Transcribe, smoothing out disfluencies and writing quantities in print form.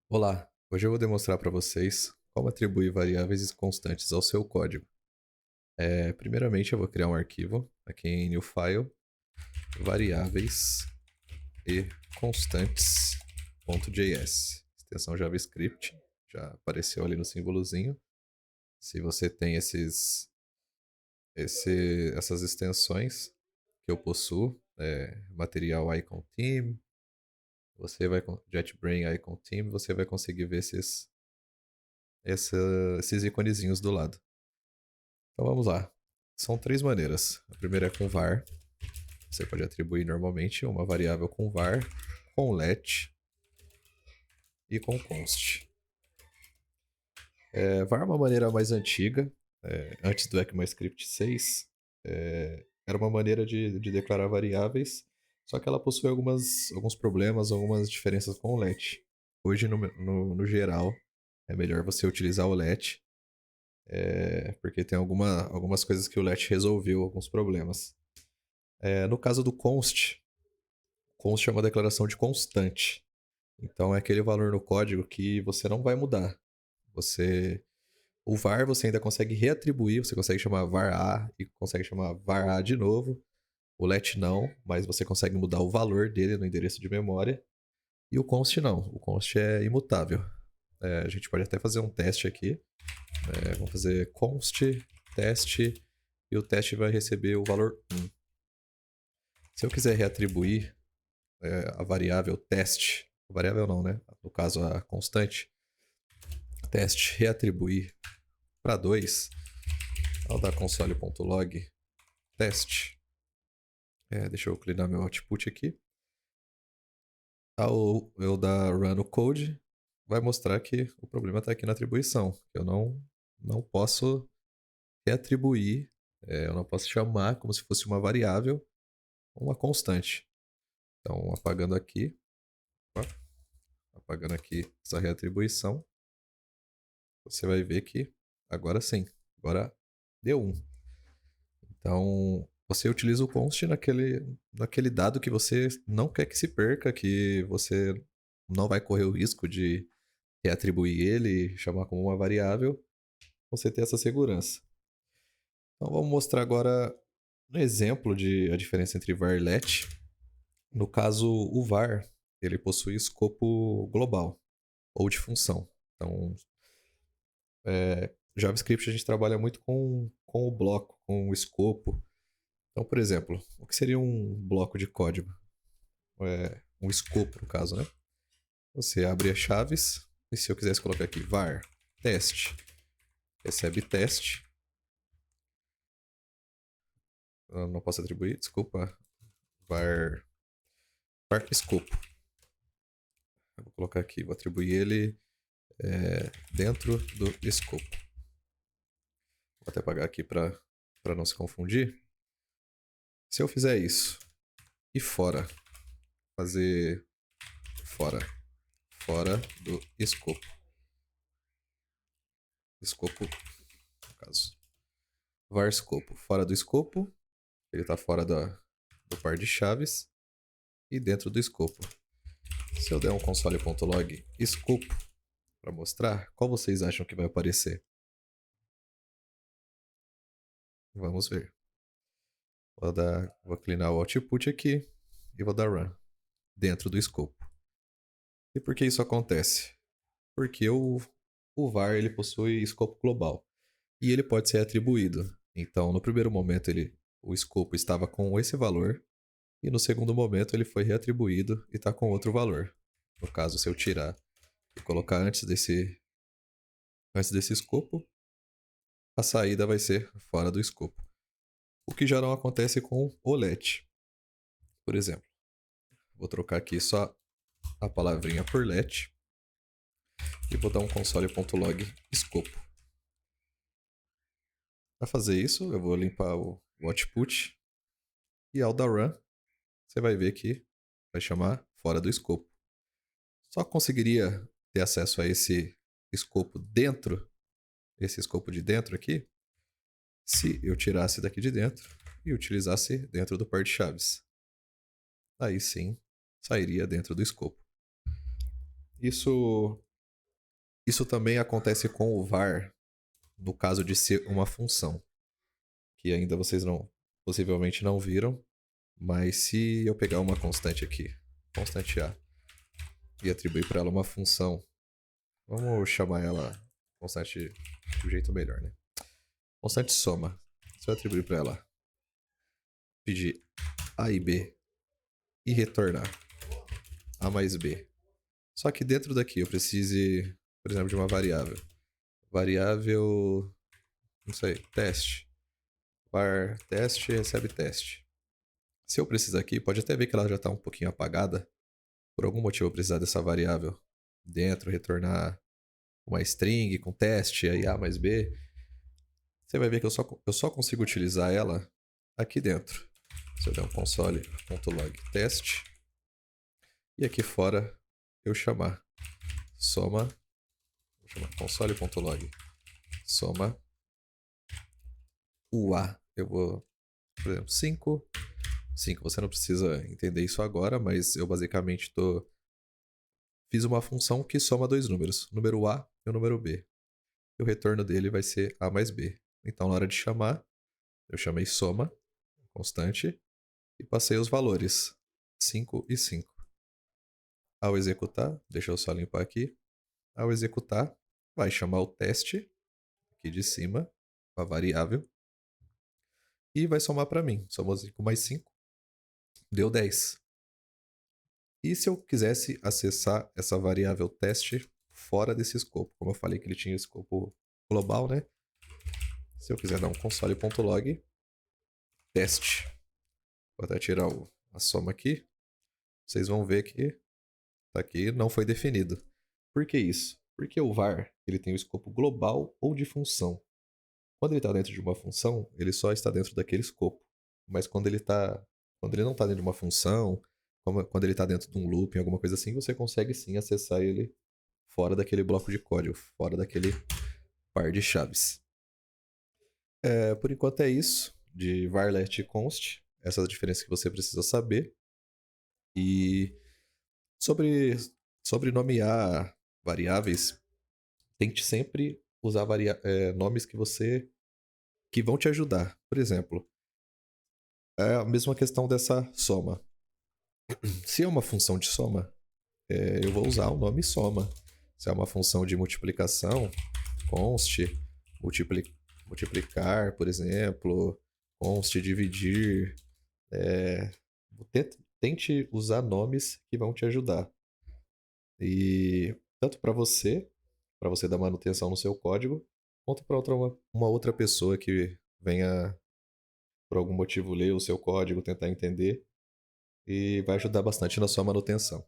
Olá, hoje eu vou demonstrar para vocês como atribuir variáveis constantes ao seu código. Primeiramente, eu vou criar um arquivo aqui em New File, variáveis e constantes.js, extensão JavaScript, já apareceu ali no símbolozinho. Se você tem essas extensões que eu possuo, material icon theme, você vai com JetBrains icon theme, você vai conseguir ver esses iconezinhos do lado. Então vamos lá. São três maneiras. A primeira é com var. Você pode atribuir normalmente uma variável com var, com let e com const. Var é uma maneira mais antiga. Antes do ECMAScript 6, era uma maneira de declarar variáveis, só que ela possui alguns problemas, algumas diferenças com o let. Hoje, no geral, é melhor você utilizar o let, porque tem algumas coisas que o let resolveu, alguns problemas. No caso do const é uma declaração de constante. Então é aquele valor no código que você não vai mudar. O var você ainda consegue reatribuir, você consegue chamar var a e consegue chamar var a de novo. O let não, mas você consegue mudar o valor dele no endereço de memória. E o const não, o const é imutável. A gente pode até fazer um teste aqui. Vamos fazer const teste e o teste vai receber o valor 1. Se eu quiser reatribuir a variável teste, a variável não, né? No caso, a constante, teste reatribuir para 2, ao dar console.log teste, deixa eu clinar meu output aqui, ao eu dar run no code, vai mostrar que o problema está aqui na atribuição. Eu não posso reatribuir, eu não posso chamar como se fosse uma variável uma constante. Então, apagando aqui essa reatribuição, você vai ver que agora sim, agora deu 1. Então, você utiliza o const naquele dado que você não quer que se perca, que você não vai correr o risco de reatribuir ele, chamar como uma variável, você ter essa segurança. Então, vamos mostrar agora um exemplo de a diferença entre var e let. No caso, o var, ele possui escopo global, ou de função. Então, JavaScript a gente trabalha muito com o bloco, com o escopo. Então, por exemplo, o que seria um bloco de código? Um escopo, no caso, né? Você abre as chaves, e se eu quisesse colocar aqui var teste, recebe teste. Eu não posso atribuir, desculpa. Var escopo. Eu vou colocar aqui, vou atribuir ele dentro do escopo. Vou até apagar aqui para não se confundir. Se eu fizer isso e fazer fora do escopo. Escopo, no caso. Var escopo, fora do escopo. Ele está fora do par de chaves. E dentro do escopo. Se eu der um console.log escopo para mostrar, qual vocês acham que vai aparecer? Vamos ver. Vou cleanar o output aqui e vou dar run dentro do escopo. E por que isso acontece? Porque o var ele possui escopo global e ele pode ser atribuído. Então, no primeiro momento, o escopo estava com esse valor e no segundo momento ele foi reatribuído e está com outro valor. No caso, se eu tirar e colocar antes desse escopo, a saída vai ser fora do escopo. O que já não acontece com o let. Por exemplo, vou trocar aqui só a palavrinha por let e vou dar um console.log escopo. Para fazer isso, eu vou limpar o output e ao dar run, você vai ver que vai chamar fora do escopo. Só conseguiria ter acesso a esse escopo esse escopo de dentro aqui, se eu tirasse daqui de dentro e utilizasse dentro do par de chaves. Aí sim, sairia dentro do escopo. Isso Isso também acontece com o var, no caso de ser uma função, que ainda vocês não, possivelmente não viram, mas se eu pegar uma constante aqui, constante A, e atribuir para ela uma função, vamos chamar ela constante de um jeito melhor, né? Constante soma. Se eu atribuir para ela, pedir A e B e retornar A mais B. Só que dentro daqui eu precise, por exemplo, de uma variável. Variável, não sei, teste. Var teste recebe teste. Se eu precisar aqui, pode até ver que ela já está um pouquinho apagada. Por algum motivo eu precisar dessa variável dentro, retornar uma string com teste, aí A mais B. Você vai ver que eu só consigo utilizar ela aqui dentro. Se eu der um console.log teste. E aqui fora eu chamar soma, vou chamar console.log soma UA. Eu vou, por exemplo, 5. 5, você não precisa entender isso agora, mas eu basicamente fiz uma função que soma dois números, o número A e o número B. E o retorno dele vai ser A mais B. Então, na hora de chamar, eu chamei soma, constante, e passei os valores, 5 e 5. Ao executar, deixa eu só limpar aqui. Ao executar, vai chamar o teste, aqui de cima, a variável, e vai somar para mim. Somou 5 mais 5, deu 10. E se eu quisesse acessar essa variável teste fora desse escopo? Como eu falei que ele tinha escopo global, né? Se eu quiser dar um console.log teste, vou até tirar a soma aqui, vocês vão ver que tá aqui, não foi definido. Por que isso? Porque o var ele tem o escopo global ou de função. Quando ele está dentro de uma função, ele só está dentro daquele escopo. Mas quando ele não está dentro de uma função, quando ele está dentro de um looping, alguma coisa assim, você consegue sim acessar ele fora daquele bloco de código, fora daquele par de chaves. Por enquanto é isso de varlet e const, essas diferenças que você precisa saber. E sobre nomear variáveis, tente sempre usar nomes que vão te ajudar. Por exemplo, é a mesma questão dessa soma. Se é uma função de soma, eu vou usar o nome soma. Se é uma função de multiplicação, const, multiplicar, por exemplo, const dividir. Tente usar nomes que vão te ajudar. E tanto para você dar manutenção no seu código, quanto para uma outra pessoa que venha, por algum motivo, ler o seu código, tentar entender, e vai ajudar bastante na sua manutenção.